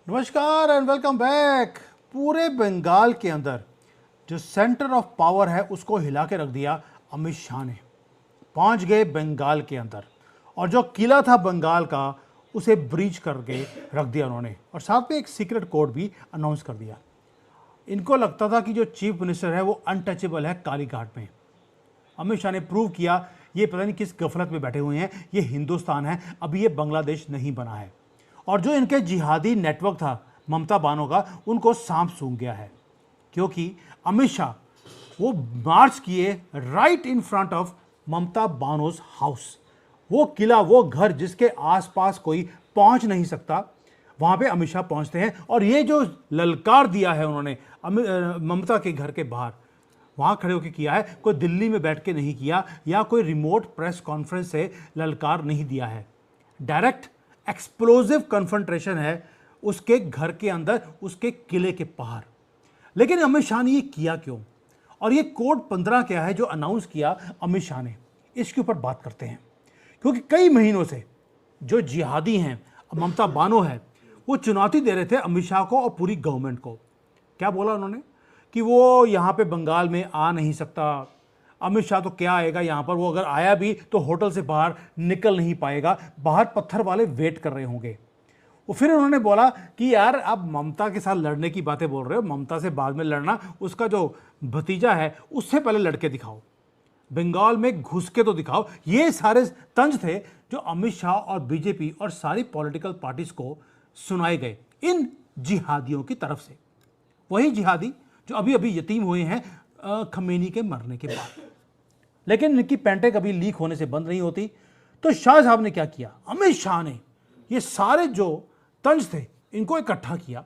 नमस्कार and welcome back. पूरे बंगाल के अंदर जो सेंटर ऑफ पावर है उसको हिला के रख दिया अमित शाह ने। पहुंच गए बंगाल के अंदर और जो किला था बंगाल का उसे ब्रीच करके रख दिया उन्होंने, और साथ में एक सीक्रेट कोड भी अनाउंस कर दिया। इनको लगता था कि जो चीफ मिनिस्टर है वो अनटचेबल है काली घाट में। अमित शाह ने प्रूव किया ये पता नहीं किस गफलत में बैठे हुए हैं, ये हिंदुस्तान है, अभी ये बांग्लादेश नहीं बना है। और जो इनके जिहादी नेटवर्क था ममता बानो का, उनको सांप सूंघ गया है, क्योंकि अमित शाह वो मार्च किए right in front of Mamata Banerjee's house. वो किला, वो घर जिसके आसपास कोई पहुंच नहीं सकता, वहां पे अमित शाह पहुंचते हैं। और ये जो ललकार दिया है उन्होंने ममता के घर के बाहर, वहां खड़े होकर किया है, कोई दिल्ली में बैठ के नहीं किया या कोई रिमोट प्रेस कॉन्फ्रेंस से ललकार नहीं दिया है। डायरेक्ट एक्सप्लोजिव कन्फ्रंटेशन है उसके घर के अंदर, उसके किले के बाहर। लेकिन अमित शाह ने ये किया क्यों, और ये कोड 15 क्या है जो अनाउंस किया अमित शाह ने, इसके ऊपर बात करते हैं। क्योंकि कई महीनों से जो जिहादी हैं, ममता बानो है, वो चुनौती दे रहे थे अमित शाह को और पूरी गवर्नमेंट को। क्या बोला उन्होंने कि वो यहाँ पे बंगाल में आ नहीं सकता। अमित शाह तो क्या आएगा यहाँ पर, वो अगर आया भी तो होटल से बाहर निकल नहीं पाएगा, बाहर पत्थर वाले वेट कर रहे होंगे। वो फिर उन्होंने बोला कि यार आप ममता के साथ लड़ने की बातें बोल रहे हो, ममता से बाद में लड़ना, उसका जो भतीजा है उससे पहले लड़के दिखाओ, बंगाल में घुस के तो दिखाओ। ये सारे तंज थे जो अमित शाह और बीजेपी और सारी पॉलिटिकल पार्टीज को सुनाए गए इन जिहादियों की तरफ से। वही जिहादी जो अभी अभी यतीम हुए हैं खमेनी के मरने के बाद। लेकिन इनकी पैंटें कभी लीक होने से बंद नहीं होती। तो शाह साहब ने क्या किया, अमित शाह ने ये सारे जो तंज थे इनको इकट्ठा किया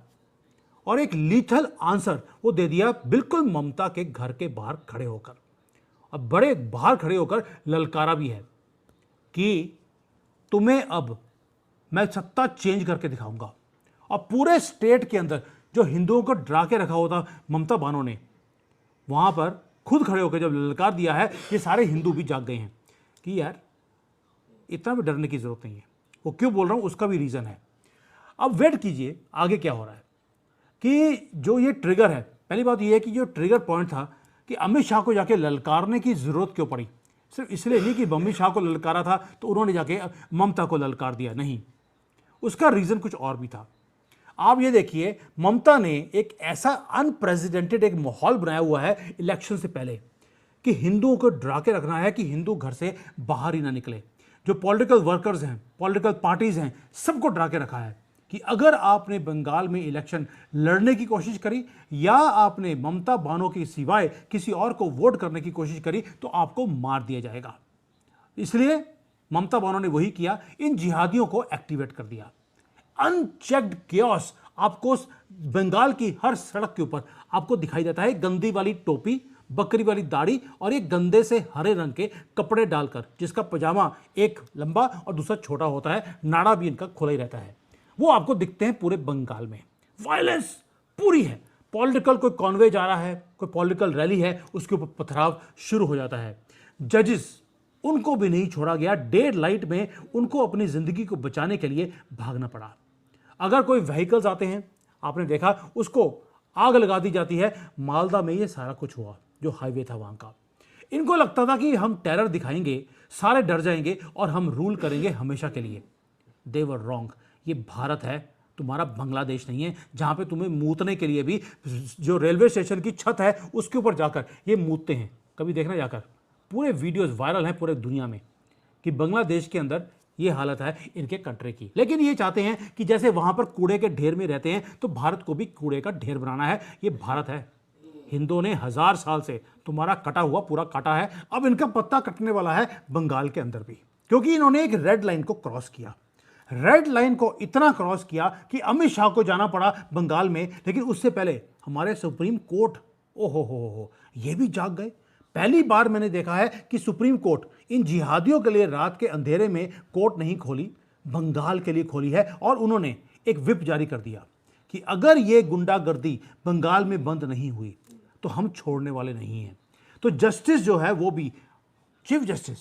और एक लीथल आंसर वो दे दिया, बिल्कुल ममता के घर के बाहर खड़े होकर। अब बड़े बाहर खड़े होकर ललकारा भी है कि तुम्हें अब मैं सत्ता चेंज करके दिखाऊंगा। और पूरे स्टेट के अंदर जो हिंदुओं को डरा के रखा होता ममता बानो ने, वहां पर खुद खड़े होकर जब ललकार दिया है, ये सारे हिंदू भी जाग गए हैं कि यार इतना भी डरने की जरूरत नहीं है। वो क्यों बोल रहा हूं उसका भी रीजन है। अब वेट कीजिए आगे क्या हो रहा है कि जो ये ट्रिगर है, पहली बात ये है कि जो ट्रिगर पॉइंट था कि अमित शाह को जाके ललकारने की जरूरत क्यों पड़ी। सिर्फ इसलिए नहीं कि अमित शाह को ललकारा था तो उन्होंने जाके ममता को ललकार दिया, नहीं, उसका रीजन कुछ और भी था। आप ये देखिए, ममता ने एक ऐसा अनप्रेसिडेंटेड एक माहौल बनाया हुआ है इलेक्शन से पहले कि हिंदुओं को डरा के रखना है कि हिंदू घर से बाहर ही ना निकले। जो पॉलिटिकल वर्कर्स हैं, पॉलिटिकल पार्टीज हैं, सबको डरा के रखा है कि अगर आपने बंगाल में इलेक्शन लड़ने की कोशिश करी या आपने ममता बानो के सिवाय किसी और को वोट करने की कोशिश करी तो आपको मार दिया जाएगा। इसलिए ममता बानो ने वही किया, इन जिहादियों को एक्टिवेट कर दिया। अनचेक्ड केओस आपको बंगाल की हर सड़क के ऊपर आपको दिखाई देता है। गंदी वाली टोपी, बकरी वाली दाढ़ी और एक गंदे से हरे रंग के कपड़े डालकर, जिसका पजामा एक लंबा और दूसरा छोटा होता है, नाड़ा भी इनका खुला ही रहता है, वो आपको दिखते हैं पूरे बंगाल में। वायलेंस पूरी है। पॉलिटिकल कोई कॉन्वे जा रहा है, कोई पॉलिटिकल रैली है, उसके ऊपर पथराव शुरू हो जाता है। जजेस, उनको भी नहीं छोड़ा गया। डे लाइट में उनको अपनी जिंदगी को बचाने के लिए भागना पड़ा। अगर कोई व्हीकल्स आते हैं, आपने देखा, उसको आग लगा दी जाती है। मालदा में ये सारा कुछ हुआ, जो हाईवे था वहां का। इनको लगता था कि हम टेरर दिखाएंगे, सारे डर जाएंगे और हम रूल करेंगे हमेशा के लिए। दे वर रॉन्ग। ये भारत है, तुम्हारा बांग्लादेश नहीं है, जहां पे तुम्हें मूतने के लिए भी जो रेलवे स्टेशन की छत है उसके ऊपर जाकर ये मूतते हैं। कभी देखना जाकर, पूरे वीडियोस वायरल हैं पूरे दुनिया में कि बांग्लादेश के अंदर ये हालत है इनके कंट्री की। लेकिन ये चाहते हैं कि जैसे वहां पर कूड़े के ढेर में रहते हैं तो भारत को भी कूड़े का ढेर बनाना है। ये भारत है। हिंदुओं ने 1000 साल से तुम्हारा कटा हुआ पूरा काटा है, अब इनका पत्ता कटने वाला है बंगाल के अंदर भी, क्योंकि इन्होंने एक रेड लाइन को क्रॉस किया। रेड लाइन को इतना क्रॉस किया कि अमित शाह को जाना पड़ा बंगाल में। लेकिन उससे पहले हमारे सुप्रीम कोर्ट, ओहो, ये भी जाग गए। पहली बार मैंने देखा है कि सुप्रीम कोर्ट इन जिहादियों के लिए रात के अंधेरे में कोर्ट नहीं खोली, बंगाल के लिए खोली है। और उन्होंने एक विप जारी कर दिया कि अगर ये गुंडागर्दी बंगाल में बंद नहीं हुई तो हम छोड़ने वाले नहीं हैं। तो जस्टिस जो है, वो भी चीफ जस्टिस,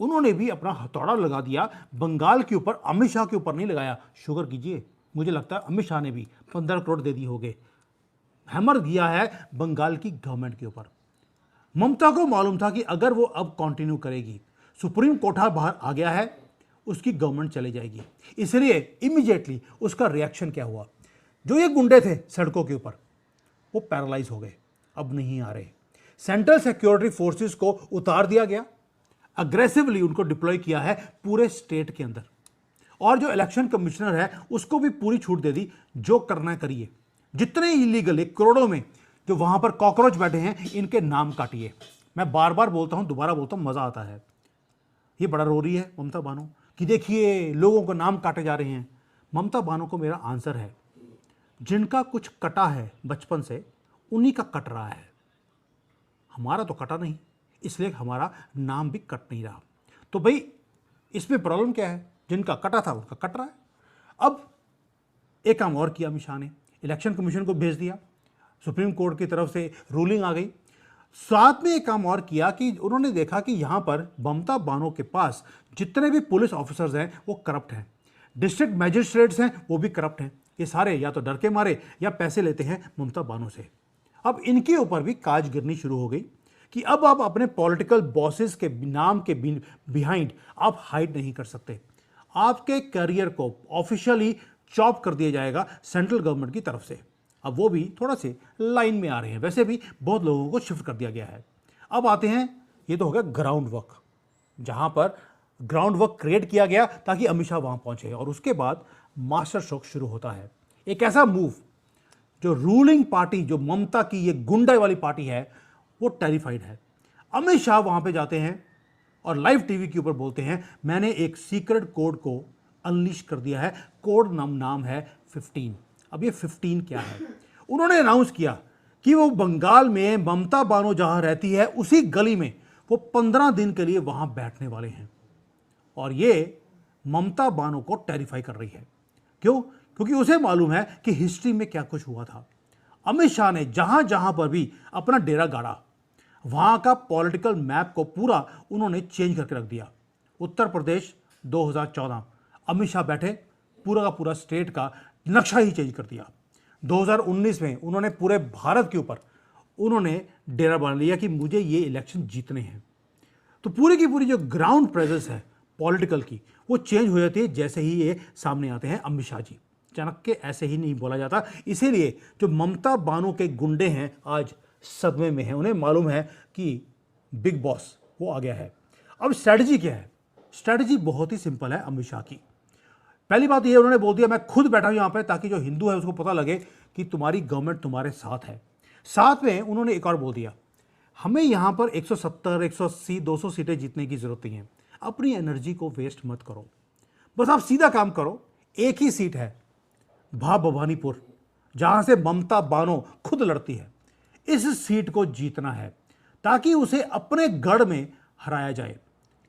उन्होंने भी अपना हथौड़ा लगा दिया बंगाल के ऊपर। अमित शाह के ऊपर नहीं लगाया। शुगर कीजिए, मुझे लगता है अमित शाह ने भी 15 करोड़ दे दिए होंगे। हैमर दिया है बंगाल की गवर्नमेंट के ऊपर। ममता को मालूम था कि अगर वो अब कंटिन्यू करेगी, सुप्रीम कोर्ट बाहर आ गया है, उसकी गवर्नमेंट चली जाएगी। इसलिए इमीडिएटली उसका रिएक्शन क्या हुआ, जो ये गुंडे थे सड़कों के ऊपर वो पैरालाइज हो गए, अब नहीं आ रहे। सेंट्रल सिक्योरिटी फोर्सेस को उतार दिया गया, अग्रेसिवली उनको डिप्लॉय किया है पूरे स्टेट के अंदर, और जो इलेक्शन कमिश्नर है उसको भी पूरी छूट दे दी, जो करना है करिए। जितने इलीगल करोड़ों में जो वहां पर कॉकरोच बैठे हैं, इनके नाम काटिए। मैं बार बार बोलता हूं, दोबारा बोलता हूं, मजा आता है। ये बड़ा रो रही है ममता बानो कि देखिए लोगों को नाम काटे जा रहे हैं। ममता बानो को मेरा आंसर है, जिनका कुछ कटा है बचपन से, उन्हीं का कट रहा है। हमारा तो कटा नहीं, इसलिए हमारा नाम भी कट नहीं रहा। तो भाई इसमें प्रॉब्लम क्या है, जिनका कटा था उनका कट रहा है। अब एक काम और किया अमित शाह ने, इलेक्शन कमीशन को भेज दिया, सुप्रीम कोर्ट की तरफ से रूलिंग आ गई। साथ में एक काम और किया कि उन्होंने देखा कि यहां पर ममता बानो के पास जितने भी पुलिस ऑफिसर्स हैं वो करप्ट हैं, डिस्ट्रिक्ट मैजिस्ट्रेट्स हैं वो भी करप्ट हैं। ये सारे या तो डर के मारे या पैसे लेते हैं ममता बानो से। अब इनके ऊपर भी काज गिरनी शुरू हो गई कि अब आप अपने पॉलिटिकल बॉसेस के नाम के बिहाइंड आप हाइड नहीं कर सकते। आपके करियर को ऑफिशियली चॉप कर दिया जाएगा सेंट्रल गवर्नमेंट की तरफ से। अब वो भी थोड़ा से लाइन में आ रहे हैं, वैसे भी बहुत लोगों को शिफ्ट कर दिया गया है। अब आते हैं, ये तो हो गया ग्राउंड वर्क, जहां पर ग्राउंड वर्क क्रिएट किया गया ताकि अमित शाह वहां पहुंचे, और उसके बाद मास्टर स्ट्रोक शुरू होता है। एक ऐसा मूव जो रूलिंग पार्टी, जो ममता की ये गुंडा वाली पार्टी है, वो टेरिफाइड है। अमित शाह वहां पे जाते हैं और लाइव टीवी के ऊपर बोलते हैं, मैंने एक सीक्रेट कोड को अनलीश कर दिया है, कोड नाम है 15। अब ये 15 क्या है? उन्होंने अनाउंस किया कि वो बंगाल में ममता बानो जहां रहती है उसी गली में वो 15 दिन के लिए वहां बैठने वाले हैं, और ये ममता बानो को टेरिफाई कर रही है। क्यों? क्योंकि उसे मालूम है कि हिस्ट्री में क्या कुछ हुआ था। अमित शाह ने जहां जहां पर भी अपना डेरा गाड़ा, वहां का पॉलिटिकल मैप को पूरा उन्होंने चेंज करके रख दिया। उत्तर प्रदेश 2014 अमित शाह बैठे, पूरा का पूरा स्टेट का नक्शा ही चेंज कर दिया। 2019 में उन्होंने पूरे भारत के ऊपर उन्होंने डेरा बना लिया कि मुझे ये इलेक्शन जीतने हैं। तो पूरी की पूरी जो ग्राउंड प्रेजेंस है पॉलिटिकल की, वो चेंज हो जाती है जैसे ही ये सामने आते हैं अमित शाह जी। चाणक्य ऐसे ही नहीं बोला जाता। इसीलिए जो ममता बानो के गुंडे हैं आज सदमे में हैं, उन्हें मालूम है कि बिग बॉस वो आ गया है। अब स्ट्रैटेजी क्या है? स्ट्रैटेजी बहुत ही सिंपल है अमित शाह की। पहली बात ये, उन्होंने बोल दिया मैं खुद बैठा हूं यहां पे, ताकि जो हिंदू है उसको पता लगे कि तुम्हारी गवर्नमेंट तुम्हारे साथ है। साथ में उन्होंने एक और बोल दिया, हमें यहां पर 170, 180, 200 सीटें जीतने की जरूरत नहीं है, अपनी एनर्जी को वेस्ट मत करो, बस आप सीधा काम करो। एक ही सीट है भवानीपुर, जहां से ममता बानो खुद लड़ती है, इस सीट को जीतना है ताकि उसे अपने गढ़ में हराया जाए।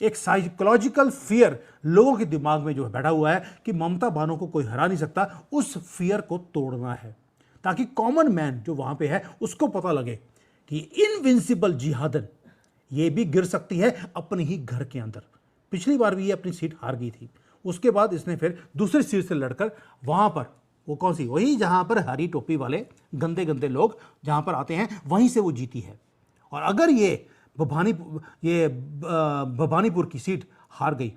एक साइकोलॉजिकल फियर लोगों के दिमाग में जो बैठा हुआ है कि ममता बानो को कोई हरा नहीं सकता, उस फियर को तोड़ना है ताकि कॉमन मैन जो वहां पे है उसको पता लगे कि इनविंसिबल जिहादन ये भी गिर सकती है अपने ही घर के अंदर। पिछली बार भी ये अपनी सीट हार गई थी, उसके बाद इसने फिर दूसरी सीट से लड़कर वहां पर, वो कौन सी, वही जहां पर हरी टोपी वाले गंदे गंदे लोग जहां पर आते हैं, वहीं से वो जीती है। और अगर ये भवानीपुर की सीट हार गई,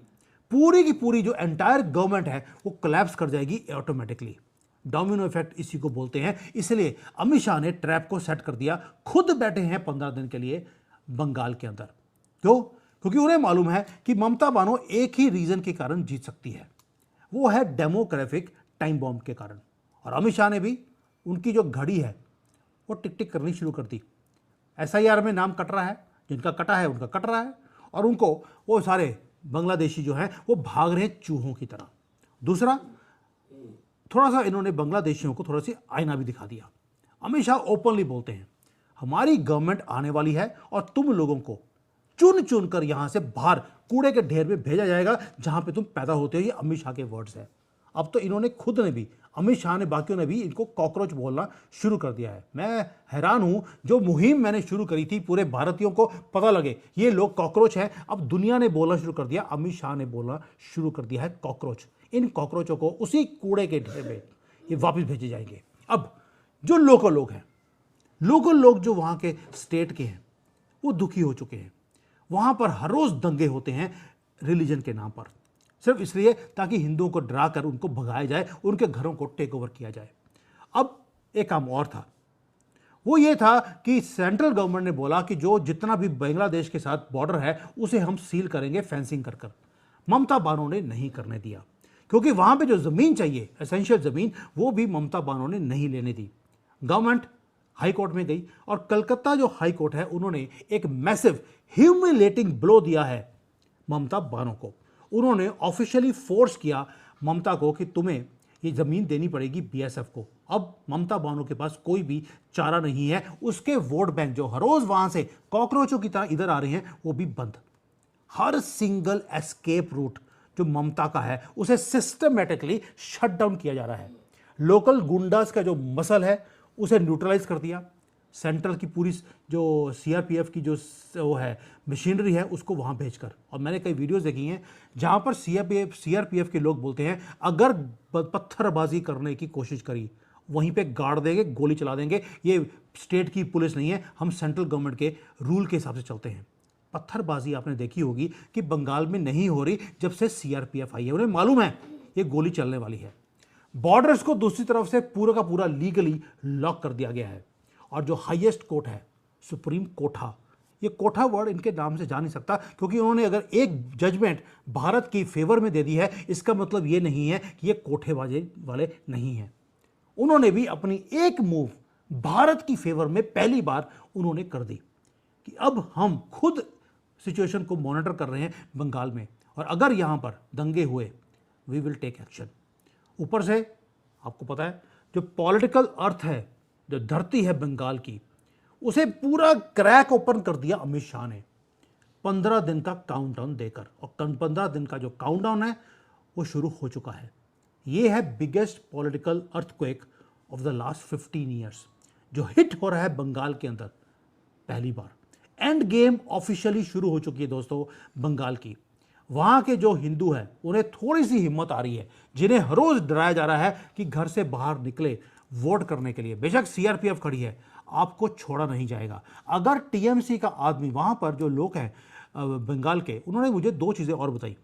पूरी की पूरी जो एंटायर गवर्नमेंट है वो कोलैप्स कर जाएगी ऑटोमेटिकली। डोमिनो इफेक्ट इसी को बोलते हैं। इसलिए अमित शाह ने ट्रैप को सेट कर दिया, खुद बैठे हैं 15 दिन के लिए बंगाल के अंदर। क्यों? क्योंकि उन्हें मालूम है कि ममता बानो एक ही रीजन के कारण जीत सकती है, वो है डेमोग्राफिक टाइम बॉम्ब के कारण। और अमित शाह ने भी उनकी जो घड़ी है वो टिक टिक करनी शुरू कर दी। SIR में नाम कट रहा है, जिनका कटा है उनका कट रहा है, और उनको वो सारे बांग्लादेशी जो हैं वो भाग रहे हैं चूहों की तरह। दूसरा, थोड़ा सा इन्होंने बांग्लादेशियों को थोड़ा सी आईना भी दिखा दिया। अमित शाह ओपनली बोलते हैं हमारी गवर्नमेंट आने वाली है और तुम लोगों को चुन चुन कर यहां से बाहर कूड़े के ढेर में भेजा जाएगा जहां पे तुम पैदा होते हो। ये अमित शाह के वर्ड्स है। अब तो इन्होंने खुद ने भी, अमित शाह ने, बाकियों ने भी इनको कॉकरोच बोलना शुरू कर दिया है। मैं हैरान हूं, जो मुहिम मैंने शुरू करी थी पूरे भारतीयों को पता लगे ये लोग कॉकरोच हैं, अब दुनिया ने बोलना शुरू कर दिया, अमित शाह ने बोलना शुरू कर दिया है कॉकरोच। इन कॉकरोचों को उसी कूड़े के ढेर में ये वापस भेजे जाएंगे। अब जो लोकल लोग हैं, लोकल लोग जो वहाँ के स्टेट के हैं, वो दुखी हो चुके हैं। वहाँ पर हर रोज़ दंगे होते हैं रिलीजन के नाम पर, सिर्फ इसलिए ताकि हिंदुओं को डरा कर उनको भगाया जाए, उनके घरों को टेक ओवर किया जाए। अब एक काम और था, वो ये था कि सेंट्रल गवर्नमेंट ने बोला कि जो जितना भी बांग्लादेश के साथ बॉर्डर है उसे हम सील करेंगे फेंसिंग कर कर। ममता बानो ने नहीं करने दिया, क्योंकि वहाँ पे जो ज़मीन चाहिए, एसेंशियल ज़मीन, वो भी ममता बानो ने नहीं लेने दी। गवर्नमेंट हाई कोर्ट में गई और कलकत्ता जो हाई कोर्ट है, उन्होंने एक मैसिव ह्यूमिलेटिंग ब्लो दिया है ममता बानो को। उन्होंने ऑफिशियली फोर्स किया ममता को कि तुम्हें ये ज़मीन देनी पड़ेगी बीएसएफ को। अब ममता बानो के पास कोई भी चारा नहीं है, उसके वोट बैंक जो हर रोज़ वहाँ से कॉकरोचों की तरह इधर आ रहे हैं, वो भी बंद। हर सिंगल एस्केप रूट जो ममता का है उसे सिस्टमेटिकली शट डाउन किया जा रहा है। लोकल गुंडास का जो मसल है उसे न्यूट्रलाइज कर दिया। सेंट्रल की पूरी जो सीआरपीएफ की जो वो है मशीनरी है, उसको वहाँ भेजकर, और मैंने कई वीडियोस देखी हैं जहाँ पर सीआरपीएफ के लोग बोलते हैं अगर पत्थरबाजी करने की कोशिश करी वहीं पे गाड़ देंगे, गोली चला देंगे, ये स्टेट की पुलिस नहीं है, हम सेंट्रल गवर्नमेंट के रूल के हिसाब से चलते हैं। पत्थरबाजी आपने देखी होगी कि बंगाल में नहीं हो रही जब से सीआरपीएफ आई है, उन्हें मालूम है ये गोली चलने वाली है। बॉर्डर्स को दूसरी तरफ से पूरा का पूरा लीगली लॉक कर दिया गया है। और जो हाईएस्ट कोर्ट है, सुप्रीम कोठा, ये कोठा वर्ड इनके नाम से जा नहीं सकता, क्योंकि उन्होंने अगर एक जजमेंट भारत की फेवर में दे दी है, इसका मतलब ये नहीं है कि ये कोठेबाजी वाले नहीं हैं। उन्होंने भी अपनी एक मूव भारत की फेवर में पहली बार उन्होंने कर दी कि अब हम खुद सिचुएशन को मॉनिटर कर रहे हैं बंगाल में, और अगर यहाँ पर दंगे हुए वी विल टेक एक्शन। ऊपर से आपको पता है जो पॉलिटिकल अर्थ है, जो धरती है बंगाल की, उसे पूरा क्रैक ओपन कर दिया अमित शाह ने 15 दिन का काउंटडाउन देकर। और 15 दिन का जो काउंटडाउन है वो शुरू हो चुका है। ये है biggest political earthquake of the last 15 years जो हिट हो रहा है बंगाल के अंदर पहली बार। एंड गेम ऑफिशियली शुरू हो चुकी है दोस्तों बंगाल की। वहाँ के जो हिंदू हैं उन्हें थोड़ी सी हिम्मत आ रही है, जिन्हें हर रोज़ डराया जा रहा है कि घर से बाहर निकले वोट करने के लिए। बेशक सीआरपीएफ खड़ी है, आपको छोड़ा नहीं जाएगा। अगर टीएमसी का आदमी, वहाँ पर जो लोग हैं बंगाल के, उन्होंने मुझे 2 चीज़ें और बताई।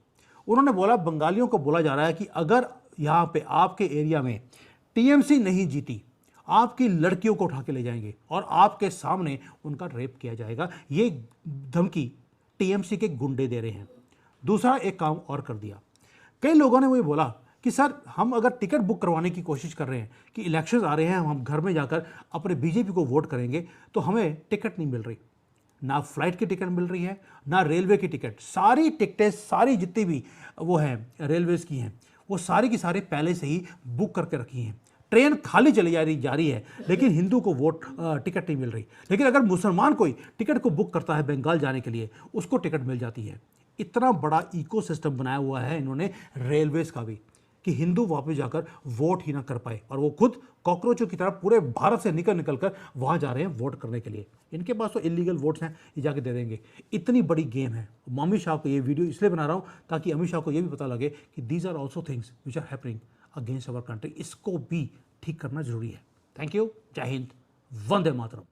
उन्होंने बोला बंगालियों को बोला जा रहा है कि अगर यहाँ पे आपके एरिया में टीएमसी नहीं जीती, आपकी लड़कियों को उठा के ले जाएंगे और आपके सामने उनका रेप किया जाएगा। ये धमकी टीएमसी के गुंडे दे रहे हैं। दूसरा एक काम और कर दिया, कई लोगों ने मुझे बोला कि सर हम अगर टिकट बुक करवाने की कोशिश कर रहे हैं कि इलेक्शंस आ रहे हैं, हम घर में जाकर अपने बीजेपी को वोट करेंगे, तो हमें टिकट नहीं मिल रही। ना फ्लाइट की टिकट मिल रही है, ना रेलवे की टिकट। सारी टिकटें, सारी जितनी भी वो हैं रेलवेज़ की हैं, वो सारी की सारी पहले से ही बुक करके रखी हैं। ट्रेन खाली चली जा रही है, लेकिन हिंदू को वोट टिकट नहीं मिल रही। लेकिन अगर मुसलमान कोई टिकट को बुक करता है बंगाल जाने के लिए, उसको टिकट मिल जाती है। इतना बड़ा इकोसिस्टम बनाया हुआ है इन्होंने रेलवेज़ का भी, कि हिंदू वापस जाकर वोट ही ना कर पाए, और वो खुद कॉकरोचों की तरह पूरे भारत से निकल कर वहाँ जा रहे हैं वोट करने के लिए। इनके पास तो इलीगल वोट्स हैं, ये जाके दे देंगे। इतनी बड़ी गेम है। अमित शाह को ये वीडियो इसलिए बना रहा हूँ ताकि अमित शाह को ये भी पता लगे कि these are also things which are happening against our country. इसको भी ठीक करना जरूरी है। Thank you. जय हिंद। वंदे मातरम।